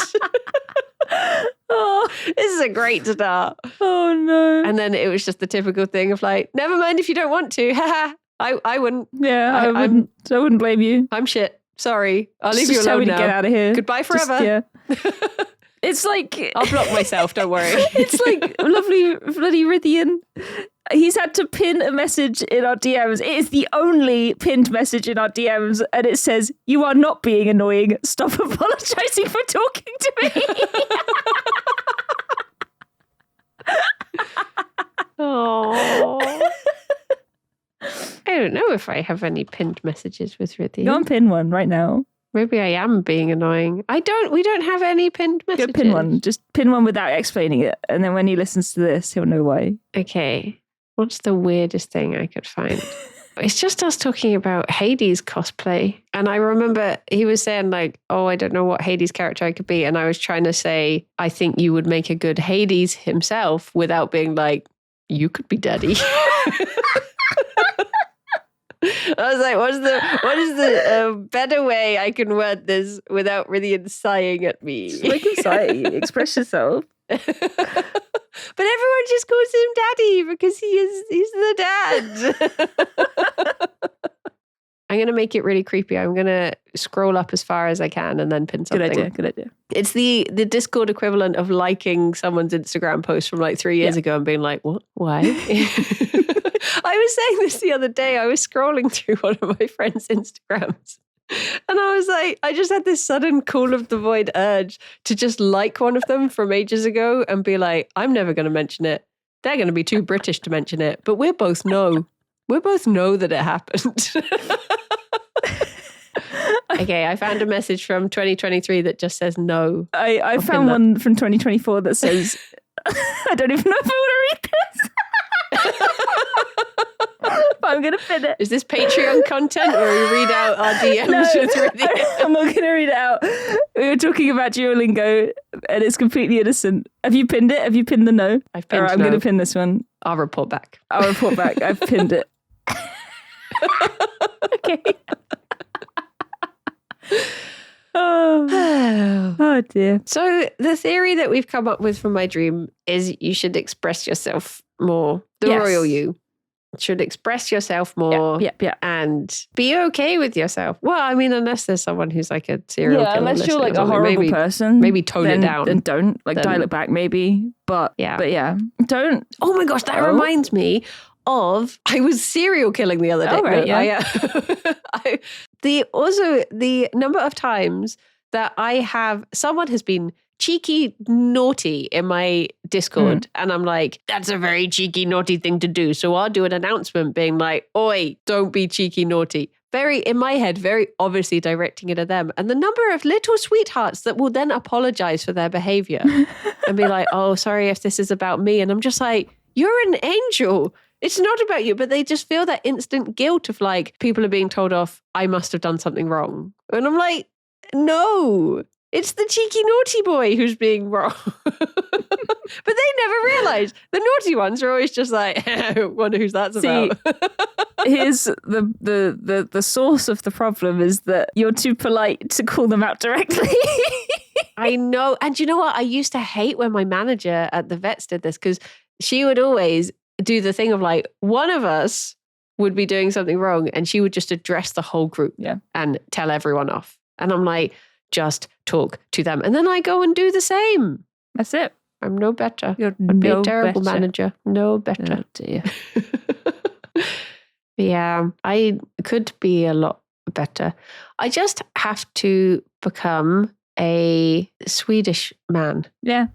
Oh, this is a great start. Oh no. And then it was just the typical thing of like, never mind if you don't want to. I wouldn't. Yeah, I wouldn't blame you. I'm shit. Sorry. I'll leave you alone tell me now. To get out of here. Goodbye forever. It's like... I'll block myself, don't worry. It's like lovely bloody Rithian. He's had to pin a message in our DMs. It is the only pinned message in our DMs. And it says, you are not being annoying. Stop apologizing for talking to me. Oh. I don't know if I have any pinned messages with Rithian. Go and pin one right now. Maybe I am being annoying. We don't have any pinned messages. Go pin one. Just pin one without explaining it. And then when he listens to this, he'll know why. Okay. What's the weirdest thing I could find? It's just us talking about Hades cosplay. And I remember he was saying like, oh, I don't know what Hades character I could be. And I was trying to say, I think you would make a good Hades himself without being like, you could be Daddy. I was like, what is the better way I can word this without really sighing at me? Just make him sigh. Express yourself. But everyone just calls him Daddy because he's the dad. I'm going to make it really creepy. I'm going to scroll up as far as I can and then pin something. Good idea. It's the Discord equivalent of liking someone's Instagram post from like 3 years ago and being like, what? Why? I was saying this the other day. I was scrolling through one of my friends' Instagrams and I was like, I just had this sudden Call of the Void urge to just like one of them from ages ago and be like, I'm never going to mention it. They're going to be too British to mention it. But we both know that it happened. Okay, I found a message from 2023 that just says no. I found one from 2024 that says, I don't even know if I want to read this. But I'm going to pin it. Is this Patreon content where we read out our DMs? No, I'm not going to read it out. We were talking about Duolingo and it's completely innocent. Have you pinned it? Have you pinned the no? I've pinned All right, I'm going to pin this one. I'll report back. I've pinned it. Okay. Oh dear. So the theory that we've come up with for my dream is you should express yourself more. The royal you should express yourself more and be okay with yourself. Well, I mean, unless there's someone who's like a serial killer. Unless you're like a horrible person. Maybe tone it down. Then don't. Like dial it back maybe. But don't. Oh my gosh, that reminds me of, I was serial killing the other day. Oh, right, yeah. The number of times that someone has been cheeky, naughty in my Discord. And I'm like, that's a very cheeky, naughty thing to do. So I'll do an announcement being like, oi, don't be cheeky, naughty. Very, in my head, very obviously directing it at them. And the number of little sweethearts that will then apologize for their behavior and be like, oh, sorry if this is about me. And I'm just like, you're an angel. It's not about you, but they just feel that instant guilt of like, people are being told off, I must have done something wrong. And I'm like, no, it's the cheeky naughty boy who's being wrong. But they never realize. The naughty ones are always just like, I wonder who's that's about. Here's the source of the problem is that you're too polite to call them out directly. I know. And you know what? I used to hate when my manager at the vets did this because she would always do the thing of like, one of us would be doing something wrong and she would just address the whole group and tell everyone off. And I'm like, just talk to them. And then I go and do the same. That's it. I'm no better. You're I'd be a terrible manager. No better. Oh, dear. Yeah, I could be a lot better. I just have to become a Swedish man. Yeah.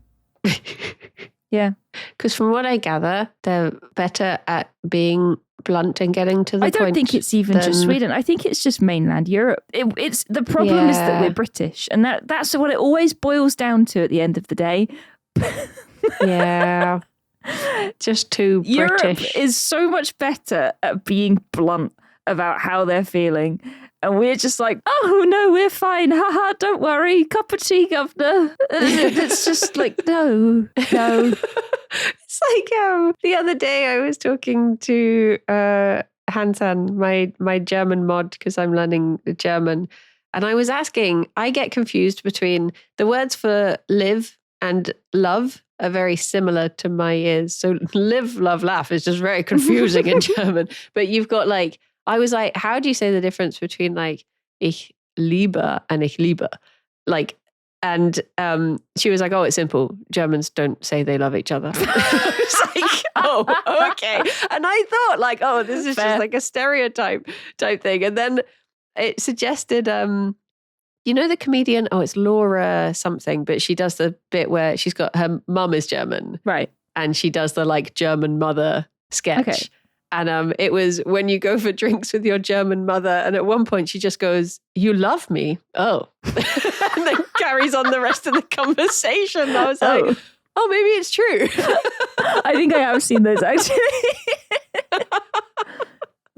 Yeah. Because from what I gather, they're better at being blunt and getting to the point. I don't think it's even just Sweden. I think it's just mainland Europe. It's the problem is that we're British, and that's what it always boils down to at the end of the day. Yeah. Just too Europe British. is so much better at being blunt about how they're feeling. And we're just like, oh, no, we're fine. Haha, don't worry. Cup of tea, governor. It's just like, no. It's like the other day I was talking to Hansan, my German mod, because I'm learning German. And I was asking, I get confused between the words for live and love are very similar to my ears. So live, love, laugh is just very confusing in German. But you've got like, I was like, how do you say the difference between like ich liebe and ich liebe? Like, and she was like, oh, it's simple. Germans don't say they love each other. I was like, oh, okay. And I thought like, oh, this is just like a stereotype type thing. And then it suggested, you know, the comedian, it's Laura something, but she does the bit where she's got her mum is German. Right. And she does the like German mother sketch. Okay. And it was when you go for drinks with your German mother, and at one point she just goes, "You love me?" Oh, and then carries on the rest of the conversation. I was like, "Oh, maybe it's true." I think I have seen those actually.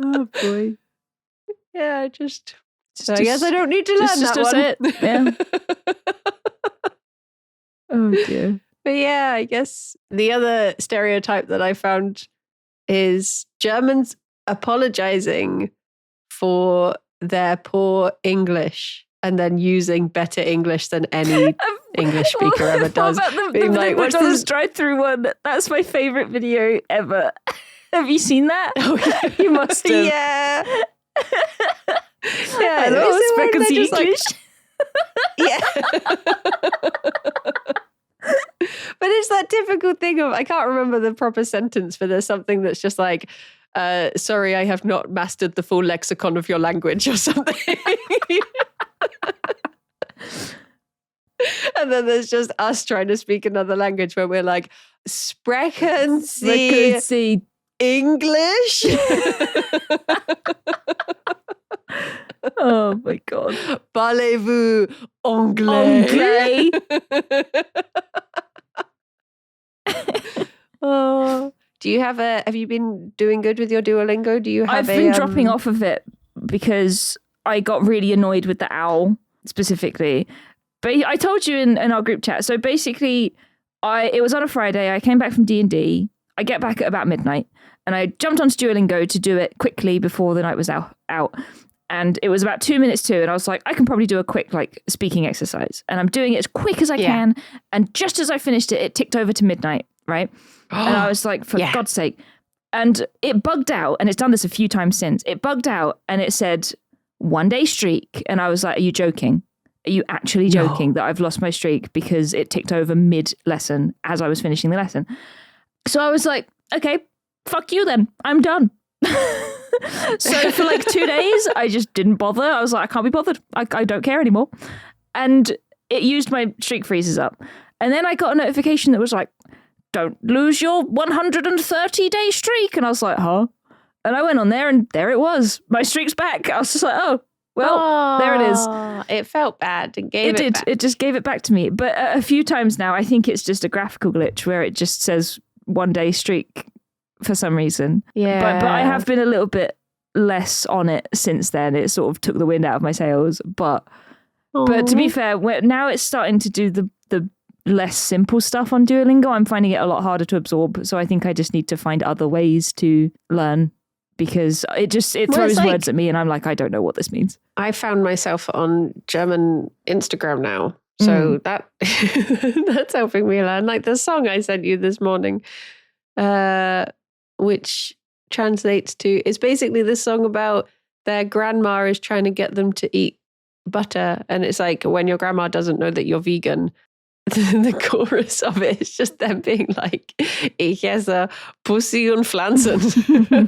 Oh boy, yeah. So I guess I don't need to learn that one. It. Yeah. Oh dear. But yeah, I guess the other stereotype that I found is Germans apologizing for their poor English and then using better English than any English speaker ever does. What about the like, McDonald's drive-through one? That's my favorite video ever. Have you seen that? Oh, yeah. You must have. Yeah. Yeah. Hello, Speckles English. Yeah. But it's that typical thing of, I can't remember the proper sentence, but there's something that's just like, sorry, I have not mastered the full lexicon of your language or something. And then there's just us trying to speak another language where we're like, sprechen Sie English? Oh my God. Parlez-vous anglais? Oh, have you been doing good with your Duolingo? Do you have I've been dropping off of it because I got really annoyed with the owl specifically. But I told you in our group chat. So basically, it was on a Friday. I came back from D&D. I get back at about midnight and I jumped onto Duolingo to do it quickly before the night was out. And it was about 2 minutes to, and I was like, I can probably do a quick like speaking exercise. And I'm doing it as quick as I can. And just as I finished it, it ticked over to midnight, right? And I was like, for God's sake. And it bugged out, and it's done this a few times since. It bugged out and it said 1 day streak. And I was like, are you joking? Are you actually joking that I've lost my streak because it ticked over mid-lesson as I was finishing the lesson? So I was like, okay, fuck you then. I'm done. So for like 2 days, I just didn't bother. I was like, I can't be bothered. I don't care anymore. And it used my streak freezes up. And then I got a notification that was like, don't lose your 130-day streak. And I was like, huh? And I went on there and there it was. My streak's back. I was just like, oh, well, there it is. It felt bad and gave it back. It just gave it back to me. But a few times now, I think it's just a graphical glitch where it just says 1 day streak for some reason. Yeah. But I have been a little bit less on it since then. It sort of took the wind out of my sails. But to be fair, now it's starting to do the less simple stuff on Duolingo. I'm finding it a lot harder to absorb. So I think I just need to find other ways to learn because it throws words at me and I'm like, I don't know what this means. I found myself on German Instagram now. So that's helping me learn. Like the song I sent you this morning, which translates to, it's basically this song about their grandma is trying to get them to eat butter. And it's like when your grandma doesn't know that you're vegan, the chorus of it is just them being like, ich esse Pussy und Pflanzen,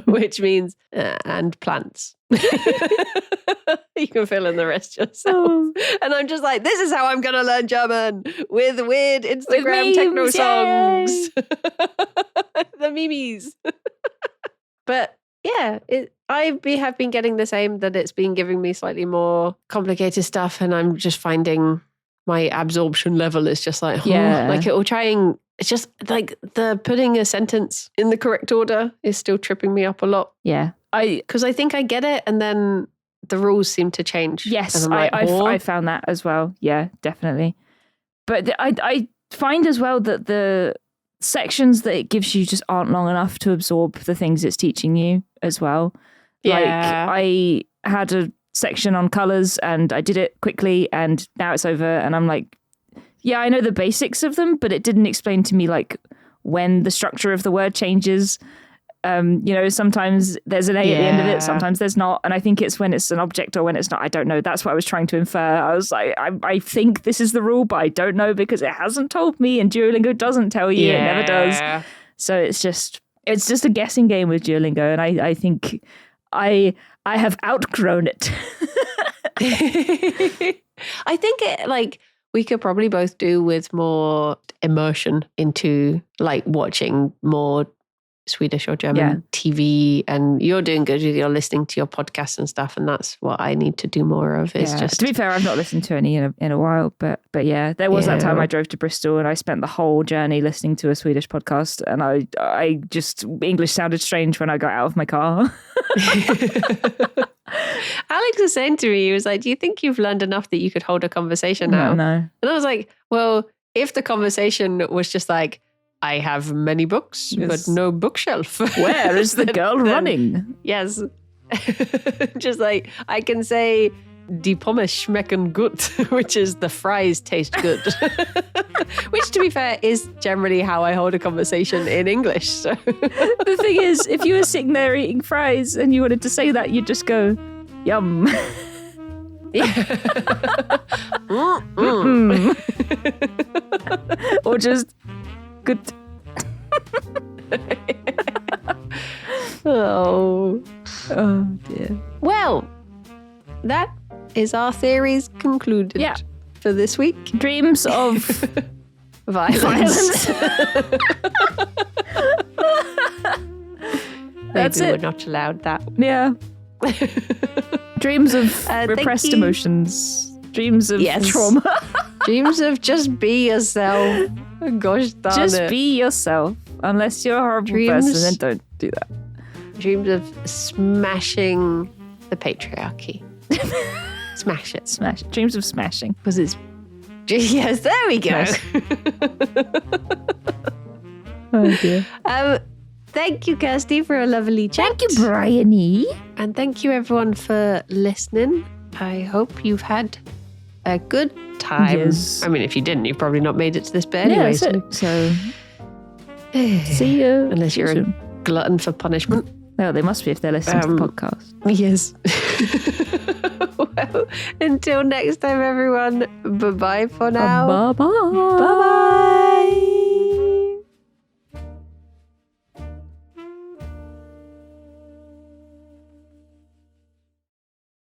which means, and plants. You can fill in the rest yourself. Oh. And I'm just like, this is how I'm going to learn German, with weird Instagram memes, techno songs. yay! The memes. But yeah, I have been getting the same, that it's been giving me slightly more complicated stuff, and I'm just finding my absorption level is just like, like it will try and, it's just like the putting a sentence in the correct order is still tripping me up a lot. Yeah. Because I think I get it, and then the rules seem to change. Yes, like, I found that as well. Yeah, definitely. But I find as well that the sections that it gives you just aren't long enough to absorb the things it's teaching you as well. Yeah. Like I had a section on colours and I did it quickly and now it's over and I'm like, yeah, I know the basics of them, but it didn't explain to me like when the structure of the word changes. Sometimes there's an A at the end of it, sometimes there's not. And I think it's when it's an object or when it's not. I don't know. That's what I was trying to infer. I was like, I think this is the rule, but I don't know because it hasn't told me and Duolingo doesn't tell you. It never does. So it's just a guessing game with Duolingo. And I think I have outgrown it. I think it, like, we could probably both do with more immersion into like watching more Swedish or German TV, and you're doing good with your listening to your podcasts and stuff, and that's what I need to do more of. Is just, to be fair, I've not listened to any in a while, but yeah, there was that time I drove to Bristol and I spent the whole journey listening to a Swedish podcast, and I just, English sounded strange when I got out of my car. Alex was saying to me, he was like, do you think you've learned enough that you could hold a conversation now? No. And I was like, well, if the conversation was just like, I have many books, but no bookshelf. Where is the girl running? Yes. Just like, I can say, die Pommes schmecken gut, which is the fries taste good. Which, to be fair, is generally how I hold a conversation in English. So. The thing is, if you were sitting there eating fries and you wanted to say that, you'd just go, yum. Or just good. Oh dear. Well, that is our theories concluded for this week. Dreams of violence. That's Maybe it. we're not allowed that. Yeah. Dreams of repressed emotions. Dreams of trauma. Dreams of just be yourself. Gosh darn just it. be yourself. Unless you're a horrible person, then don't do that. Dreams of smashing the patriarchy. Smash it. Smash. Dreams of smashing. Because it's... Yes, there we go. Nice. Oh dear. Thank you, Kirsty, for a lovely chat. Thank you, Bryony. And thank you, everyone, for listening. I hope you've had a good time. Yes. I mean, if you didn't, you've probably not made it to this bit anyway. Yeah, that's it. So, see you. Unless you're a glutton for punishment. No, they must be if they're listening to the podcast. Yes. Well, until next time, everyone. Bye-bye for now. Bye-bye. Bye-bye.